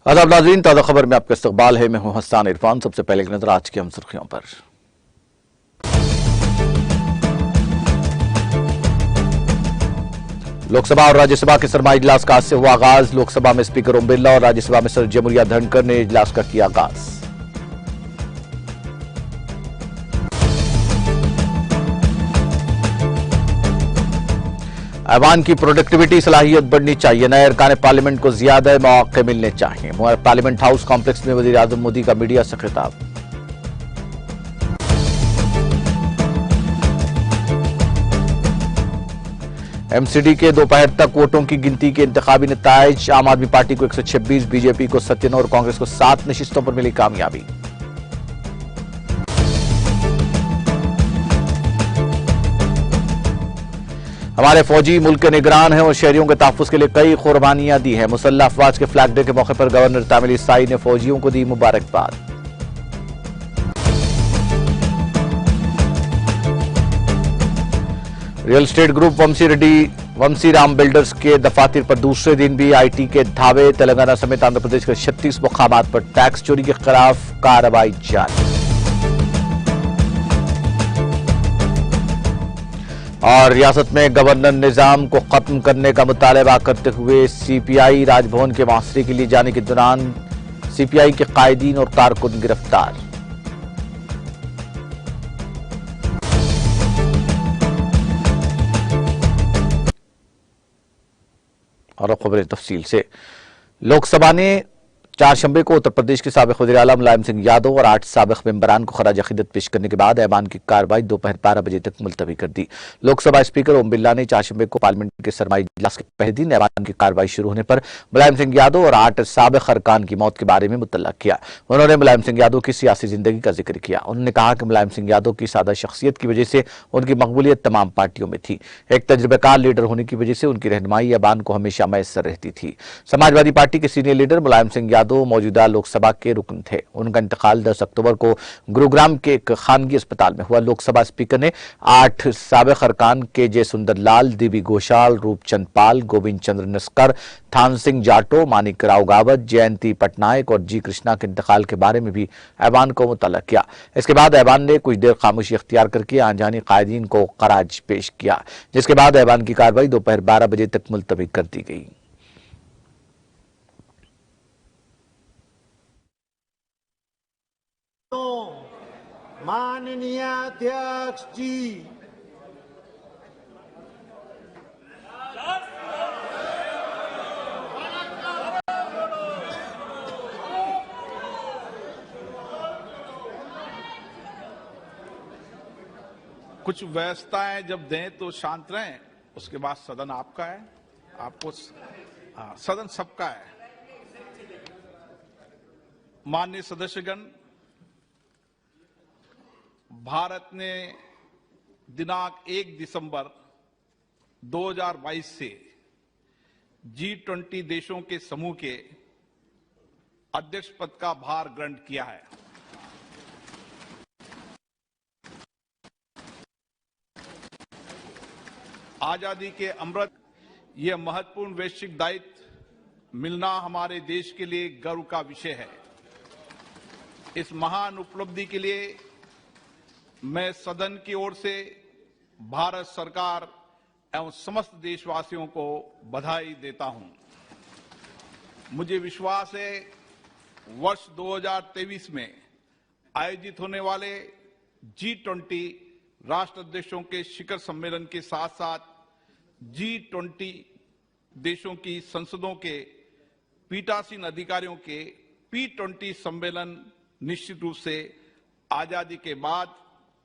आदाब नाज़रीन, ताज़ा खबर में आपका इस्तकबाल है। मैं हूं हसन इरफान। सबसे पहले एक नजर आज की हम सुर्खियों पर। लोकसभा और राज्यसभा के सरमाई इजलास का आज से हुआ आगाज। लोकसभा में स्पीकर ओम बिरला और राज्यसभा में सर जमुरिया धनखड़ ने इजलास का किया आगाज। ऐवान की प्रोडक्टिविटी सलाहियत बढ़नी चाहिए। नए अरकान पार्लियामेंट को ज्यादा मौके मिलने चाहिए। पार्लियामेंट हाउस कॉम्प्लेक्स में वजीर आजम मोदी का मीडिया से खिताब। एमसीडी के दोपहर तक वोटों की गिनती के इंतखाबी नताइज। आम आदमी पार्टी को 126, बीजेपी को 97 और कांग्रेस को 7 नशिस्तों पर मिली कामयाबी। हमारे फौजी मुल्क के निगरान हैं और शहरियों के तहफ्फुज़ के लिए कई कुर्बानियां दी हैं। मुसल्लह अफवाज के फ्लैग डे के मौके पर गवर्नर तामिलिसाई ने फौजियों को दी मुबारकबाद। रियल एस्टेट ग्रुप वंशी राम बिल्डर्स के दफातर पर दूसरे दिन भी आईटी के धावे। तेलंगाना समेत आंध्र प्रदेश के 36 मुकामात पर टैक्स चोरी के खिलाफ कार्रवाई जारी। और रियासत में गवर्नर निजाम को खत्म करने का मुतालबा करते हुए सीपीआई राजभवन के मुआसरे के लिए जाने के दौरान सीपीआई के कायदीन और कारकुन गिरफ्तार। और अब खबरें तफसील से। लोकसभा ने 4 शंबे को उत्तर प्रदेश के साबिक वज़ीर आला मुलायम सिंह यादव और 8 साबिक मेंबरान को खराज अकीदत पेश करने के बाद ऐवान की कार्रवाई दोपहर 12 बजे तक मुलतवी कर दी। लोकसभा स्पीकर ओम बिरला ने 4 शंबे को पार्लियामेंट के सरमाई इजलास के पहले दिन ऐवान की कार्रवाई शुरू होने पर मुलायम सिंह यादव और 8 साबिक अरकान की मौत के बारे में मुतल्ला किया। उन्होंने मुलायम सिंह यादव की सियासी जिंदगी का जिक्र किया। उन्होंने कहा कि मुलायम सिंह यादव की सादा शख्सियत की वजह से उनकी मकबूलियत तमाम पार्टियों में थी। एक तजुर्बेकार लीडर होने की वजह से उनकी रहनुमाई ऐवान को हमेशा मैसर रहती थी। समाजवादी पार्टी के सीनियर लीडर मुलायम सिंह यादव मौजूदा लोकसभा के रुकन थे। उनका इंतकाल 10 अक्टूबर को गुरुग्राम के एक खानगी अस्पताल में हुआ। लोकसभा स्पीकर ने 8 साबिक अरकान के जे सुंदरलाल, डीबी घोषाल, रूपचंद पाल, गोविंद चंद्र नस्कर, थान सिंह जाटो, मानिक राव गावत, जयंती पटनायक और जी कृष्णा के इंतकाल के बारे में भी ऐवान को मुतल्ला किया। इसके बाद ऐवान ने कुछ देर खामोशी इख्तियार करके आंजानी कायदीन को खराज पेश किया, जिसके बाद ऐवान की कार्रवाई दोपहर 12 बजे तक मुलतवी कर दी गई। माननीय अध्यक्ष जी, कुछ व्यवस्थाएं जब दें तो शांत रहें। उसके बाद सदन आपका है, आपको सदन सबका है। माननीय सदस्यगण, भारत ने दिनांक 1 दिसंबर 2022 से G20 देशों के समूह के अध्यक्ष पद का भार ग्रहण किया है। आजादी के अमृत यह महत्वपूर्ण वैश्विक दायित्व मिलना हमारे देश के लिए गर्व का विषय है। इस महान उपलब्धि के लिए मैं सदन की ओर से भारत सरकार एवं समस्त देशवासियों को बधाई देता हूं। मुझे विश्वास है वर्ष 2023 में आयोजित होने वाले G20 राष्ट्र अध्यक्षों के शिखर सम्मेलन के साथ साथ G20 देशों की संसदों के पीठासीन अधिकारियों के P20 सम्मेलन निश्चित रूप से आजादी के बाद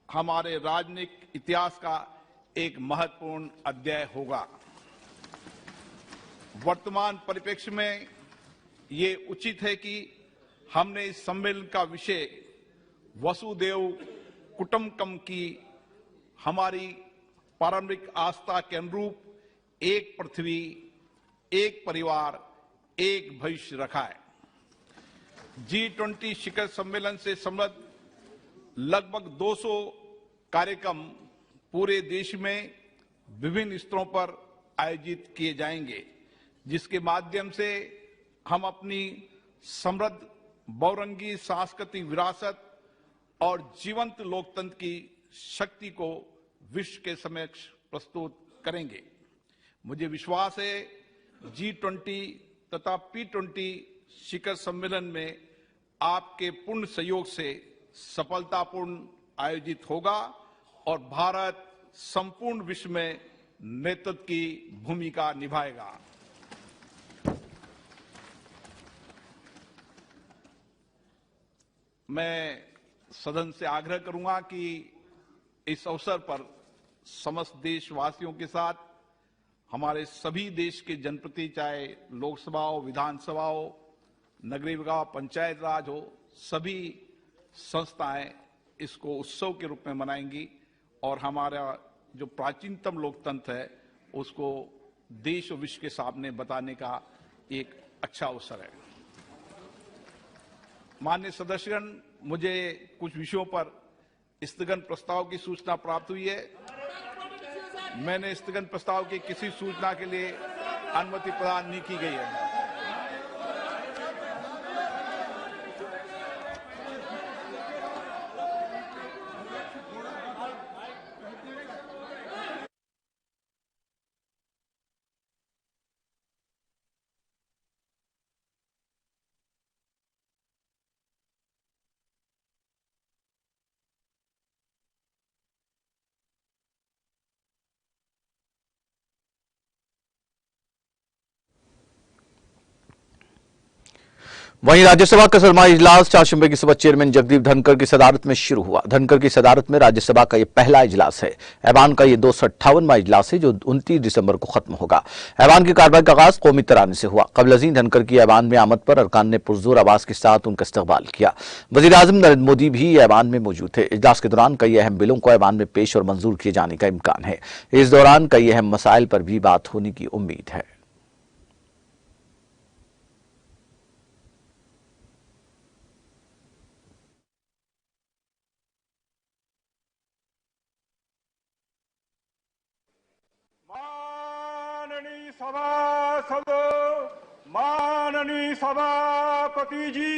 हमारे राजनीतिक इतिहास का एक महत्वपूर्ण अध्याय होगा। वर्तमान परिप्रेक्ष्य में ये उचित है कि हमने इस सम्मेलन का विषय वसुदेव कुटुंबकम की हमारी पारंपरिक आस्था के अनुरूप एक पृथ्वी, एक परिवार, एक भविष्य रखा है। G20 शिखर सम्मेलन से संबद्ध लगभग 200 कार्यक्रम पूरे देश में विभिन्न स्तरों पर आयोजित किए जाएंगे, जिसके माध्यम से हम अपनी समृद्ध बहुरंगी सांस्कृतिक विरासत और जीवंत लोकतंत्र की शक्ति को विश्व के समक्ष प्रस्तुत करेंगे। मुझे विश्वास है G20 तथा P20 शिखर सम्मेलन में आपके पूर्ण सहयोग से सफलतापूर्ण आयोजित होगा और भारत संपूर्ण विश्व में नेतृत्व की भूमिका निभाएगा। मैं सदन से आग्रह करूंगा कि इस अवसर पर समस्त देशवासियों के साथ हमारे सभी देश के जनप्रतिनिधि, चाहे लोकसभा हो, विधानसभा हो, नगरीय विकास, पंचायत राज हो, सभी संस्थाएं इसको उत्सव के रूप में मनाएंगी और हमारा जो प्राचीनतम लोकतंत्र है उसको देश और विश्व के सामने बताने का एक अच्छा अवसर है। माननीय सदस्यगण, मुझे कुछ विषयों पर स्थगन प्रस्ताव की सूचना प्राप्त हुई है। मैंने स्थगन प्रस्ताव की किसी सूचना के लिए अनुमति प्रदान नहीं की गई है। वहीं राज्यसभा का सरमाई इजलास चारशंबे की सुबह चेयरमैन जगदीप धनखड़ की सदारत में शुरू हुआ। धनखड़ की सदारत में राज्यसभा का यह पहला इजलास है। ऐवान का यह 258वां इजलास है जो 29 दिसंबर को खत्म होगा। ऐवान की कार्रवाई का आगाज कौमी तराने से हुआ। कबल अज़ीं धनखड़ की ऐवान में आमद पर अरकान ने पुरजोर आवाज के साथ उनका इस्तकबाल किया। वज़ीर-ए-आज़म नरेंद्र मोदी भी ऐवान में मौजूद थे। इजलास के दौरान कई अहम बिलों को ऐवान में पेश और मंजूर किए जाने का इम्कान है। इस दौरान कई अहम मसाइल पर भी बात होने की उम्मीद है। माननीय सभासद, माननीय सभापति जी,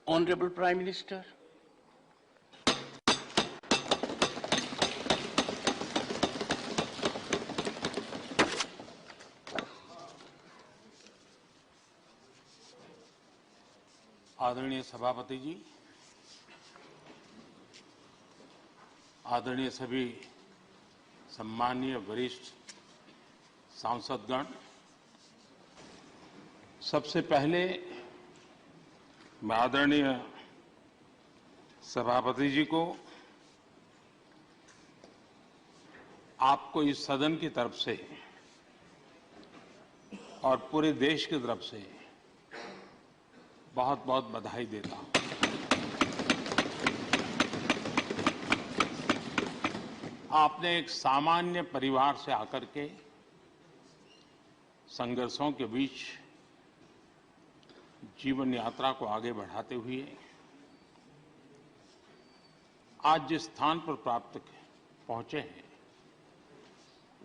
Honorable Prime Minister, आदरणीय सभापति जी, आदरणीय सभी सम्मानीय वरिष्ठ सांसदगण, सबसे पहले मैं आदरणीय सभापति जी को आपको इस सदन की तरफ से और पूरे देश की तरफ से बहुत बहुत बधाई देता हूं। आपने एक सामान्य परिवार से आकर के संघर्षों के बीच जीवन यात्रा को आगे बढ़ाते हुए आज जिस स्थान पर पहुंचे हैं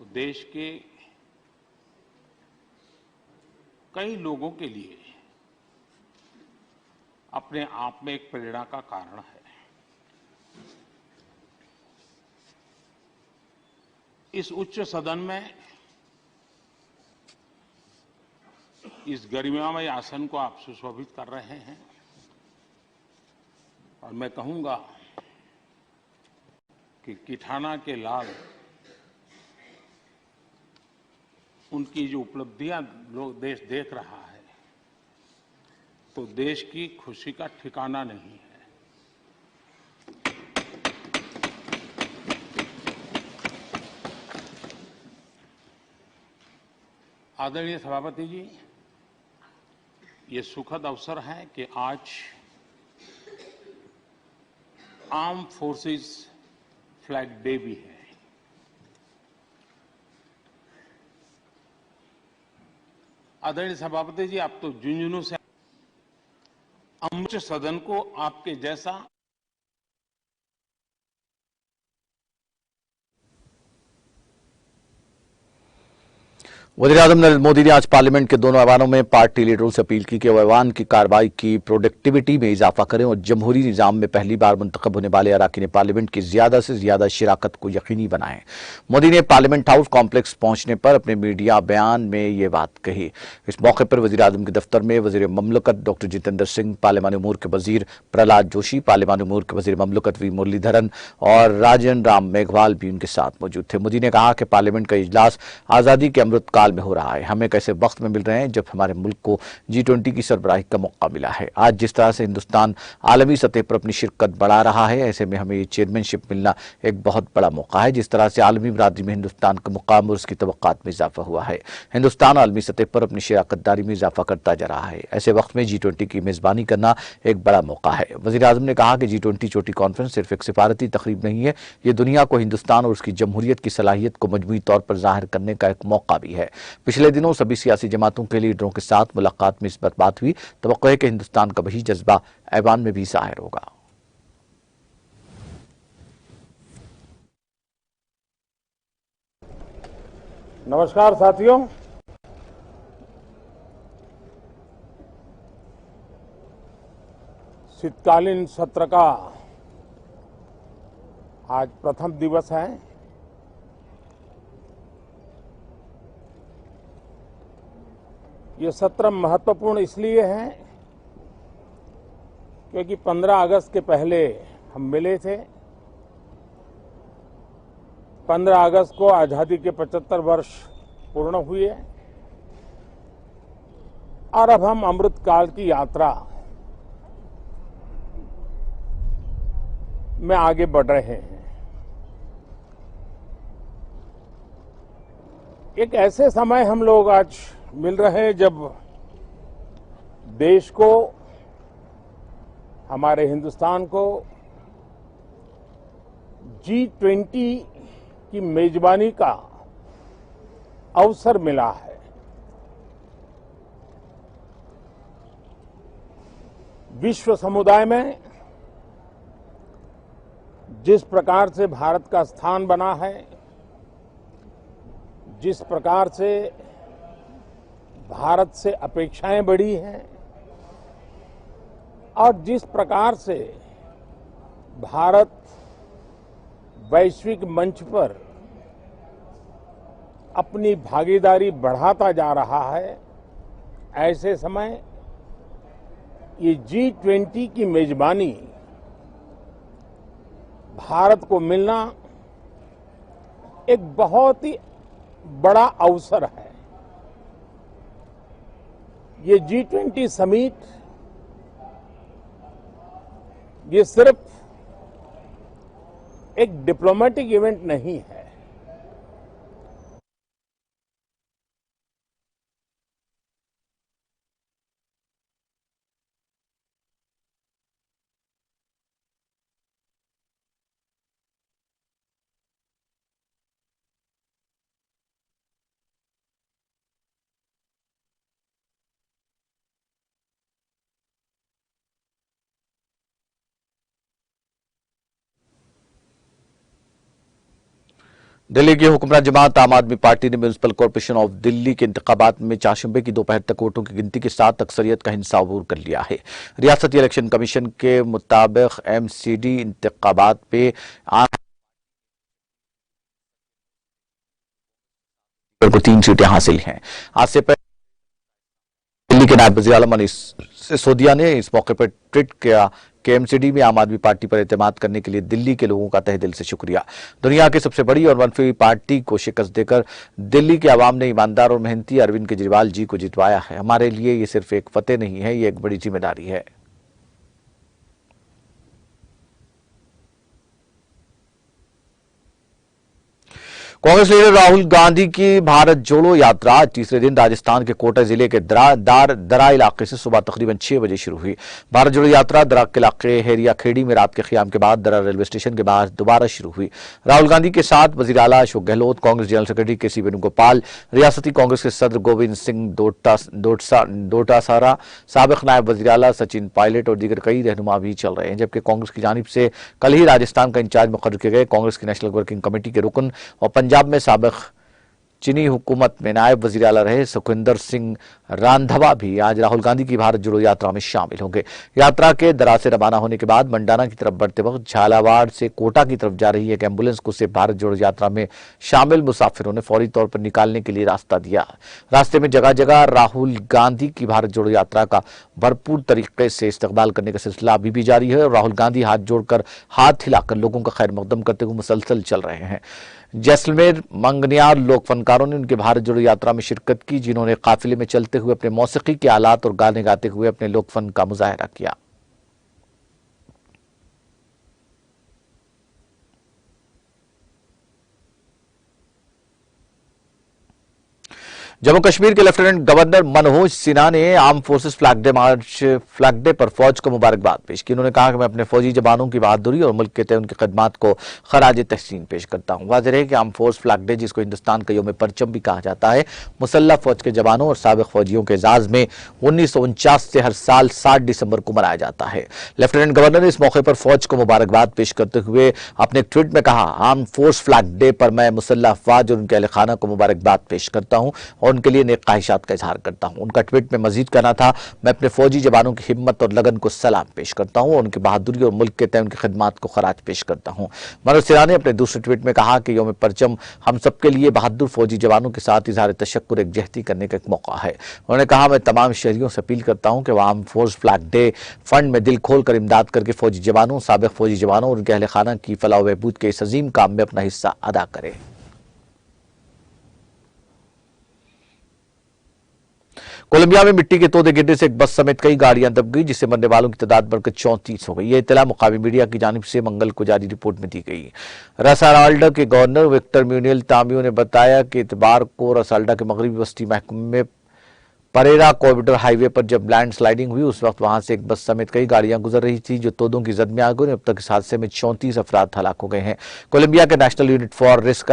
तो देश के कई लोगों के लिए अपने आप में एक प्रेरणा का कारण है। इस उच्च सदन में इस गरिमामय आसन को आप सुशोभित कर रहे हैं और मैं कहूंगा कि किठाना के लाल उनकी जो उपलब्धियां लोग देश देख रहा है तो देश की खुशी का ठिकाना नहीं है। आदरणीय सभापति जी, ये सुखद अवसर है कि आज आर्म फोर्सेस फ्लैग डे भी है। आदरणीय सभापति जी, आप तो झुंझुनू से अमृत सदन को आपके जैसा वज़ीर-ए-आज़म नरेंद्र मोदी ने आज पार्लियामेंट के दोनों ऐवानों में पार्टी लीडरों से अपील की कि वो ऐवान की कार्रवाई की प्रोडक्टिविटी में इजाफा करें और जमहूरी निजाम में पहली बार मुंतखब होने वाले अरकान पार्लियामेंट की ज्यादा से ज्यादा शिराकत को यकीनी बनाएं। मोदी ने पार्लियामेंट हाउस कॉम्प्लेक्स पहुंचने पर अपने मीडिया बयान में ये बात कही। इस मौके पर वज़ीर-ए-आज़म के दफ्तर में वज़ीर ममलकत डॉक्टर जितेंद्र सिंह, पार्लियामानी उमूर के वज़ीर प्रहलाद जोशी, पार्लियामानी उमूर के वज़ीर ममलकत वी मुरलीधरन और राजन राम मेघवाल भी उनके साथ मौजूद थे। मोदी ने कहा कि पार्लियामेंट का इजलास आजादी के अमृत काल में हो रहा है। हमें एक ऐसे वक्त में मिल रहे हैं जब हमारे मुल्क को G20 की सरबराही का मौका मिला है। आज जिस तरह से हिंदुस्तान आलमी सतह पर अपनी शिरकत बढ़ा रहा है, ऐसे में हमें ये चेयरमैनशिप मिलना एक बहुत बड़ा मौका है। जिस तरह से आलमी बरादरी में हिंदुस्तान का मुकाम और उसकी तवक्कात में इजाफा हुआ है, हिंदुस्तान आलमी सतह पर अपनी शराकतदारी में इजाफा करता जा रहा है। ऐसे वक्त में G20 की मेजबानी करना एक बड़ा मौका है। वज़ीर-ए-आज़म ने कहा कि G20 चोटी कॉन्फ्रेंस सिर्फ एक सिफारती तकरीब नहीं है, ये दुनिया को हिंदुस्तान और उसकी जमहूरियत की सलाहियत को मजमूई तौर पर जाहिर करने का एक मौका भी है। पिछले दिनों सभी सियासी जमातों के लीडरों के साथ मुलाकात में इस पर बात हुई। तवक्को है कि हिंदुस्तान का वही जज्बा ऐवान में भी जाहिर होगा। नमस्कार साथियों, शीतकालीन सत्र का आज प्रथम दिवस है। ये सत्र महत्वपूर्ण इसलिए है क्योंकि 15 अगस्त के पहले हम मिले थे। 15 अगस्त को आजादी के 75 वर्ष पूर्ण हुए और अब हम अमृतकाल की यात्रा में आगे बढ़ रहे हैं। एक ऐसे समय हम लोग आज मिल रहे हैं जब देश को, हमारे हिंदुस्तान को G20 की मेजबानी का अवसर मिला है। विश्व समुदाय में जिस प्रकार से भारत का स्थान बना है, जिस प्रकार से भारत से अपेक्षाएं बढ़ी हैं और जिस प्रकार से भारत वैश्विक मंच पर अपनी भागीदारी बढ़ाता जा रहा है, ऐसे समय ये G20 की मेजबानी भारत को मिलना एक बहुत ही बड़ा अवसर है। ये G20 समिट ये सिर्फ एक डिप्लोमेटिक इवेंट नहीं है। दिल्ली की हुक्मरान जमात आम आदमी पार्टी ने म्यूनिसिपल कॉर्पोरेशन ऑफ दिल्ली के इंतखाबात में चारशंबे की दोपहर तक वोटों की गिनती के साथ अक्सरियत का हिस्सा अबूर कर लिया है। रियासती इलेक्शन कमीशन के मुताबिक एमसीडी इंतखाबात पे को 3 सीटें हासिल हैं। आज से पहले दिल्ली के नायब वज़ीर आला मनीष सिसोदिया ने इस मौके पर ट्वीट किया कि एमसीडी में आम आदमी पार्टी पर एतमाद करने के लिए दिल्ली के लोगों का तहे दिल से शुक्रिया। दुनिया की सबसे बड़ी और मनफी पार्टी को शिकस्त देकर दिल्ली के आवाम ने ईमानदार और मेहनती अरविंद केजरीवाल जी को जितवाया है। हमारे लिए ये सिर्फ एक फतेह नहीं है, ये एक बड़ी जिम्मेदारी है। कांग्रेस लीडर राहुल गांधी की भारत जोड़ो यात्रा तीसरे दिन राजस्थान के कोटा जिले के दरा इलाके से सुबह तकरीबन 6 बजे शुरू हुई। भारत जोड़ो यात्रा दरा के इलाके हेरिया खेड़ी में रात के क़याम के बाद दरा रेलवे स्टेशन के बाहर दोबारा शुरू हुई। राहुल गांधी के साथ वज़ीर आला अशोक गहलोत, कांग्रेस जनरल सेक्रेटरी के सी वेणुगोपाल, रियासती कांग्रेस के सदर गोविंद सिंह डोटासारा, साबिक नायब वज़ीर आला सचिन पायलट और दीगर कई रहनुमा भी चल रहे हैं। जबकि कांग्रेस की जानिब से कल ही राजस्थान का इंचार्ज मुकर्रर किए गए कांग्रेस की नेशनल वर्किंग कमेटी के रुकन और पंजाब में साबिक चीनी हुकूमत में नायब वज़ीर आला रहे सुखविंदर सिंह रांधवा भी आज राहुल गांधी की भारत जोड़ो यात्रा में शामिल होंगे। यात्रा के दरा से रवाना होने के बाद मंडाना की तरफ बढ़ते वक्त झालावाड़ से कोटा की तरफ जा रही एक एम्बुलेंस को से भारत जोड़ो यात्रा में शामिल मुसाफिरों ने फौरी तौर पर निकालने के लिए रास्ता दिया। रास्ते में जगह जगह राहुल गांधी की भारत जोड़ो यात्रा का भरपूर तरीके से इस्तकबाल करने का सिलसिला अभी भी जारी है और राहुल गांधी हाथ जोड़कर हाथ हिलाकर लोगों का खैर मकदम करते हुए मुसलसल चल रहे हैं। जैसलमेर मंगनियार लोक फनकारों ने उनके भारत जोड़ो यात्रा में शिरकत की, जिन्होंने काफिले में चलते हुए अपने मौसीकी के आलात और गाने गाते हुए अपने लोक फन का मुजाहरा किया। जम्मू कश्मीर के लेफ्टिनेंट गवर्नर मनोज सिन्हा ने आर्म फोर्सेस फ्लैग डे पर फौज को मुबारकबाद पेश की। उन्होंने कहा कि मैं अपने फौजी जवानों की बहादुरी और मुल्क के तय उनकी खिदमत को खराज तहसीन पेश करता हूं। वाज़ेह है कि आर्म फोर्स फ्लैग डे, जिसको हिंदुस्तान का यौम परचम भी कहा जाता है, मुसल्लह फौज के जवानों और साबिक फौजियों के एजाज में 1949 से हर साल 7 दिसंबर को मनाया जाता है। लेफ्टिनेंट गवर्नर ने इस मौके पर फौज को मुबारकबाद पेश करते हुए अपने एक ट्वीट में कहा, आर्म फोर्स फ्लैग डे पर मैं मुसल्लह अफवाज और उनके अहल खाना को मुबारकबाद पेश करता हूं और उनके लिए नेक ख्वाहिशात का इजहार करता हूं। उनका ट्वीट में मजीद कहना था, मैं अपने फौजी जवानों की हिम्मत और लगन को सलाम पेश करता हूं और उनकी बहादुरी और मुल्क के तय उनकी खिदमत को खराज पेश करता हूं। मनोज सिन्हा ने अपने दूसरे ट्वीट में कहा कि यौम परचम हम सबके लिए बहादुर फौजी जवानों के साथ इजहार तशक्कुर एकजहती करने का एक मौका है। उन्होंने कहा, मैं तमाम शहरियों से अपील करता हूं कि वह arm force flag day fund में दिल खोल कर इमदाद करके फौजी जवानों, साबिक फौजी जवानों और उनके अहल खाना की फलाह व बहबूद के इस अजीम काम में अपना हिस्सा अदा करें। कोलंबिया में मिट्टी के तोदे गिरने से एक बस समेत कई गाड़ियां दब गई, जिससे मरने वालों की तादाद बढ़कर 34 हो गई। यह इत्तला मुकामी मीडिया की जानिब से मंगल को जारी रिपोर्ट में दी गई। रसाल्डा के गवर्नर विक्टर म्यूनियल तामियो ने बताया कि इतवार को रसाल्डा के मगरबी बस्ती महकमे में परेरा कॉरिडोर हाईवे पर जब लैंड स्लाइडिंग हुई, उस वक्त वहां से एक बस समेत कई गाड़ियां गुजर रही थी जो तोदों की जद में आ गई। अब तक इस हादसे में 34 अफराद हलाक हो गए हैं। कोलंबिया के national unit for risk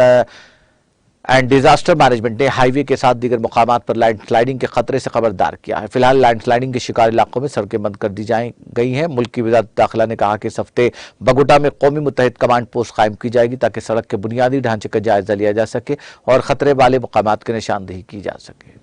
and disaster management ने हाईवे के साथ दीगर मुकामात पर लैंड स्लाइडिंग के खतरे से खबरदार किया है। फिलहाल लैंड स्लाइडिंग के शिकार इलाकों में सड़कें बंद कर दी गई हैं। मुल्क की वज़ारत दाखिला ने कहा कि इस हफ्ते बगोटा में कौमी मुत्तहिद कमांड पोस्ट कायम की जाएगी ताकि सड़क के बुनियादी ढांचे का जायजा लिया जा सके और खतरे वाले मुकामात की निशानदेही की जा सके।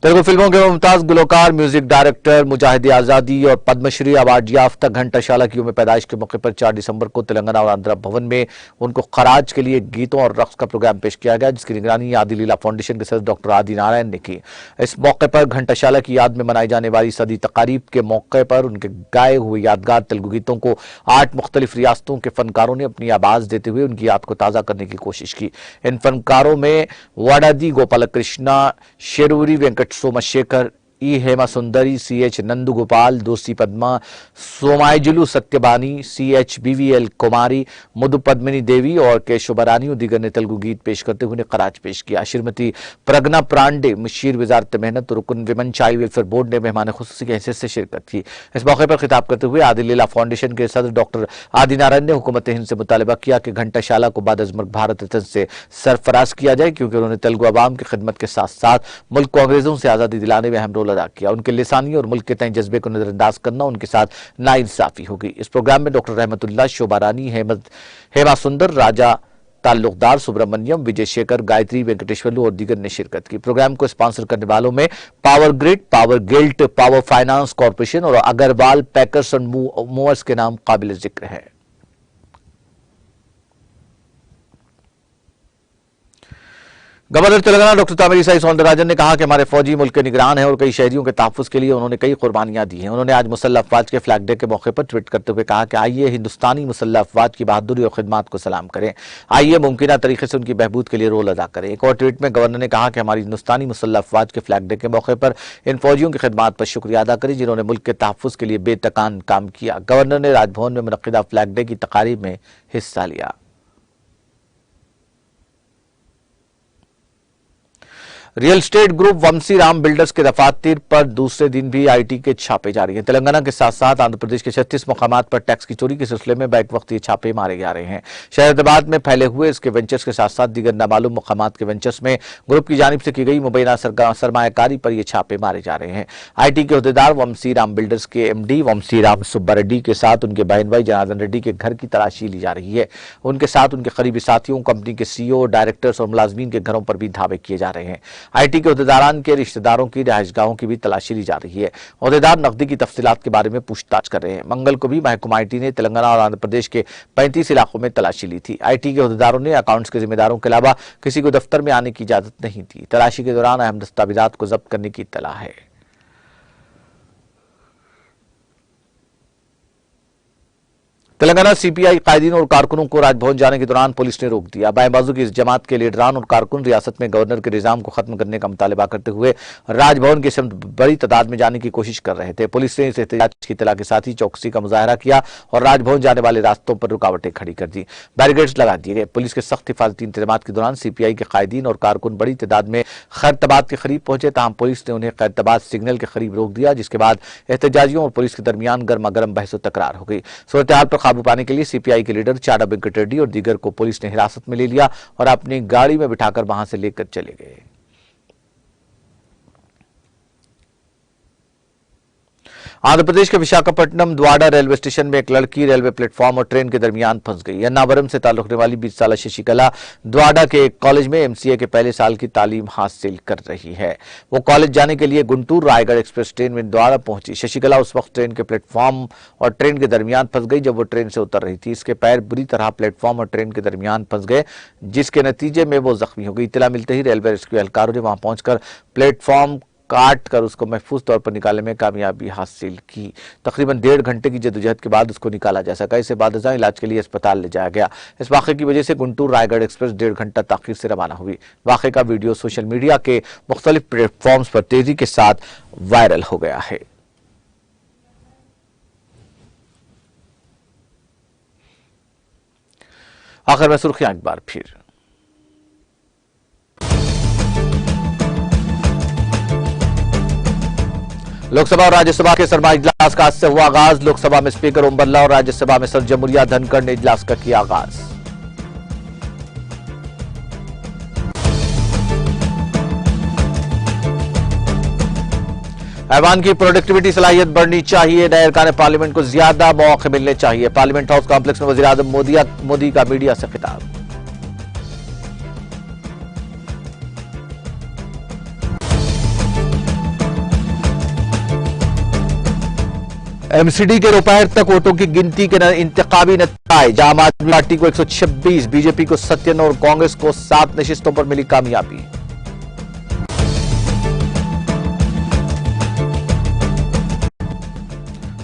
तेलुगु फिल्मों के मुमताज गुलकार, म्यूजिक डायरेक्टर, मुजाहिद आजादी और पद्मश्री अवार्ड याफ्ता घंटाशाला की यौम पैदाइश के मौके पर 4 दिसंबर को तेलंगाना और आंध्रा भवन में उनको खराज के लिए गीतों और रक्स का प्रोग्राम पेश किया गया, जिसकी निगरानी आदि लीला फाउंडेशन के सदस्य डॉक्टर आदि नारायण ने की। इस मौके पर घंटाशाला की याद में मनाई जाने वाली सदी तकारीब के मौके पर उनके गाए हुए यादगार तेलुगु गीतों को 8 मुख्तलिफ रियासतों के फनकारों ने अपनी आवाज देते हुए उनकी याद को ताज़ा करने की कोशिश की। इन फनकारों में वाडादी गोपाल कृष्णा, शेरूरी वेंकट सोमशेखर, ई हेमा सुंदरी, CH नंदुगोपाल, दोसी पद्मा, सोमायजुलू सत्यबानी, CH BVL कुमारी, मधु पद्मिनी देवी और केशवरानी और दीगर ने तेलुगु गीत पेश करते हुए खराज पेश किया। श्रीमती प्रज्ञा प्रांडे, मुशीर वजारत मेहनत और रुकन विमन चाइल्ड वेलफेयर बोर्ड ने मेहमान खुसूसी की हैसियत से शिरकत की। इस मौके पर खिताब करते हुए आदि लीला फाउंडेशन के सदर डॉक्टर आदि नारायण ने हुकूमत हिंद से मुतालबा किया कि घंटाशाला को बाद अज़ मर्ग भारत रत्न से सरफराज किया जाए, क्योंकि उन्होंने तेलुगु अवाम की खिदमत के साथ साथ मुल्क को अंग्रेजों से आज़ादी दिलाने में अहम रोल अदा किया। उनके लिसानी और मुल्क के तय जज्बे को नजरअंदाज करना उनके साथ नाइंसाफी होगी। इस प्रोग्राम में डॉक्टर रहमतुल्लाह, शोभा रानी, हेमा सुंदर, राजा ताल्लुकदार, सुब्रमण्यम, विजय शेखर, गायत्री, वेंकटेश्वरलू और दीगर ने शिरकत की। प्रोग्राम को स्पॉन्सर करने वालों में power grid, power guilt, power finance corporation और अग्रवाल पैकर्स एंड मूवर्स के नाम काबिल जिक्र है। गवर्नर तेलंगाना डॉक्टर तमिलिसाई सौंदरराजन ने कहा कि हमारे फौजी मुल्क के निगरान हैं और कई शहरियों के तहफ्फुज़ के लिए उन्होंने कई कुर्बानियां दी हैं। उन्होंने आज मुसल्लह अफवाज के फ्लैग डे के मौके पर ट्वीट करते हुए कहा कि आइए हिंदुस्तानी मुसल्लह अफवाज की बहादुरी और खिदमात को सलाम करें, आइए मुमकिन तरीके से उनकी बहबूद के लिए रोल अदा करें। एक और ट्वीट में गवर्नर ने कहा कि हमारी हिंदुस्तानी मुसल्लह अफवाज के फ्लैग डे के मौके पर इन फौजियों की खिदमात पर शुक्रिया अदा करें जिन्होंने मुल्क के तहफ्फुज़ के लिए बेतकान काम किया। गवर्नर ने राजभवन में मुनक्किदा फ्लैग डे की तकारीब में हिस्सा लिया। रियल एस्टेट ग्रुप वंशी राम बिल्डर्स के दफातर पर दूसरे दिन भी आईटी के छापे जारी हैं। तेलंगाना के साथ साथ आंध्र प्रदेश के 36 मुकामात पर टैक्स की चोरी के सिलसिले में बैक वक्त ये छापे मारे जा रहे हैं। शहरदाबाद में फैले हुए इसके वेंचर्स के साथ साथ दीगर नामालूम मुकामात के वेंचर्स में ग्रुप की जानिब से की गई मुबैना सरमायाकारी पर यह छापे मारे जा रहे हैं। आईटी के अहदेदार वंशी राम बिल्डर्स के एमडी वंशी राम सुब्बा रेड्डी के साथ उनके बहन भाई जनार्दन रेड्डी के घर की तलाशी ली जा रही है। उनके साथ उनके करीबी साथियों, कंपनी के सीईओ, डायरेक्टर्स और मुलाजमीन के घरों पर भी धावे किए जा रहे हैं। आईटी के अहदेदार के रिश्तेदारों की रिहाइशगाहों की भी तलाशी ली जा रही है। अहदेदार नकदी की तफसीलात के बारे में पूछताछ कर रहे हैं। मंगल को भी महकमा आईटी ने तेलंगाना और आंध्र प्रदेश के 35 इलाकों में तलाशी ली थी। आईटी के अहदेदारों ने अकाउंट्स के जिम्मेदारों के अलावा किसी को दफ्तर में आने की इजाजत नहीं दी। तलाशी के दौरान अहम दस्तावेजात को जब्त करने की इत्तला है। तेलंगाना सीपीआई कायदीन और कारकुनों को राजभवन जाने के दौरान पुलिस ने रोक दिया। बाएं बाजू की इस जमात के लीडरान और कारकुन रियासत में गवर्नर के निजाम को खत्म करने का मुतालबा करते हुए राजभवन के समत बड़ी तादाद में जाने की कोशिश कर रहे थे। पुलिस ने इस एहतजाज की इत्तला के साथ ही चौकसी का मुजाहरा किया और राजभवन जाने वाले रास्तों पर रुकावटें खड़ी कर दी, बैरिकेड्स लगा दिए गए। पुलिस के सख्त हिफाजती इंतजाम के दौरान सीपीआई के कायदीन और कारकुन बड़ी तादाद में खैरताबाद के करीब पहुंचे, ताहम पुलिस ने उन्हें खैरताबाद सिग्नल के करीब रोक दिया, जिसके बाद एहतजाजियों और पुलिस के दरमियान गर्मा गर्म बहस तकरार हो गई। सूरत हाल पर काबू पाने के लिए सीपीआई के लीडर चाडा वेंकट रेड्डी और दीगर को पुलिस ने हिरासत में ले लिया और अपनी गाड़ी में बिठाकर वहां से लेकर चले गए। आंध्र प्रदेश के विशाखापट्टनम द्वाडा रेलवे स्टेशन में एक लड़की रेलवे प्लेटफॉर्म और ट्रेन के दरमियान फंस गई। अन्नावरम से ताल्लुक रखने वाली 20 साल शशिकला द्वाडा के एक कॉलेज में एमसीए के पहले साल की तालीम हासिल कर रही है। वो कॉलेज जाने के लिए गुंटूर रायगढ़ एक्सप्रेस ट्रेन में द्वाडा पहुंची। शशिकला उस वक्त ट्रेन के प्लेटफॉर्म और ट्रेन के दरमियान फंस गई जब वो ट्रेन से उतर रही थी। इसके पैर बुरी तरह प्लेटफॉर्म और ट्रेन के दरमियान फंस गए, जिसके नतीजे में वो जख्मी हो गई। इत्तला मिलते ही रेलवे रेस्क्यू एहलकारों ने वहां पहुंचकर प्लेटफॉर्म काट कर उसको महफूज तौर पर निकालने में कामयाबी हासिल की। तकरीबन 1.5 घंटे की जद्दोजहद के बाद उसको निकाला जा सका। इसे बादशाह इलाज के लिए अस्पताल ले जाया गया। इस वाक़े की वजह से गुंटूर रायगढ़ एक्सप्रेस 1.5 घंटा ताखीर से रवाना हुई। वाक़े का वीडियो सोशल मीडिया के मुख्तलिफ प्लेटफॉर्म्स पर तेजी के साथ वायरल हो गया है। आखिर में सुर्खियां एक बार फिर। लोकसभा और राज्यसभा के सरमाई इजलास का आज से हुआ आगाज। लोकसभा में स्पीकर ओम बिरला और राज्यसभा में सर जमुरिया धनखड़ ने इजलास का किया आगाज। ऐवान की प्रोडक्टिविटी सलाहियत बढ़नी चाहिए। नए अरकान पार्लियामेंट को ज्यादा मौके मिलने चाहिए। पार्लियामेंट हाउस कॉम्प्लेक्स में वजीर आजम मोदी का मीडिया से खिताब। एमसीडी के दोपहर तक वोटों की गिनती के इंतखाबी नतीजे। आम आदमी पार्टी को 126, बीजेपी को 57 और कांग्रेस को 7 नशिस्तों पर मिली कामयाबी।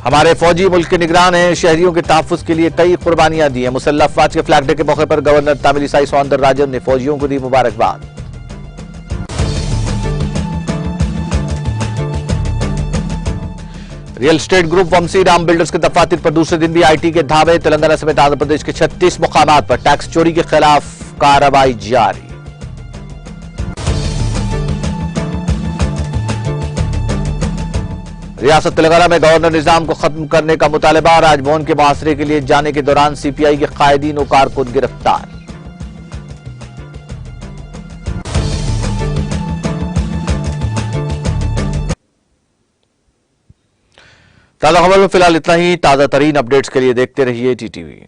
हमारे फौजी मुल्क के निगरान हैं, शहरियों के तहफ्फुज़ के लिए कई कुर्बानियां दी हैं। मुसल्लह अफवाज के फ्लैग डे के मौके पर गवर्नर तमिलिसाई सौंदरराजन ने फौजियों को दी मुबारकबाद। रियल एस्टेट ग्रुप वंशी राम बिल्डर्स के दफातर पर दूसरे दिन भी आईटी के धावे। तेलंगाना समेत आंध्र प्रदेश के 36 मुकामात पर टैक्स चोरी के खिलाफ कार्रवाई जारी। रियासत तेलंगाना में गवर्नर निजाम को खत्म करने का मुतालबा। राजभवन के मुहासरे के लिए जाने के दौरान सीपीआई के कायदीन और कारकुन गिरफ्तार। ताजा खबर में फिलहाल इतना ही। ताजा तरीन अपडेट्स के लिए देखते रहिए टीटीवी।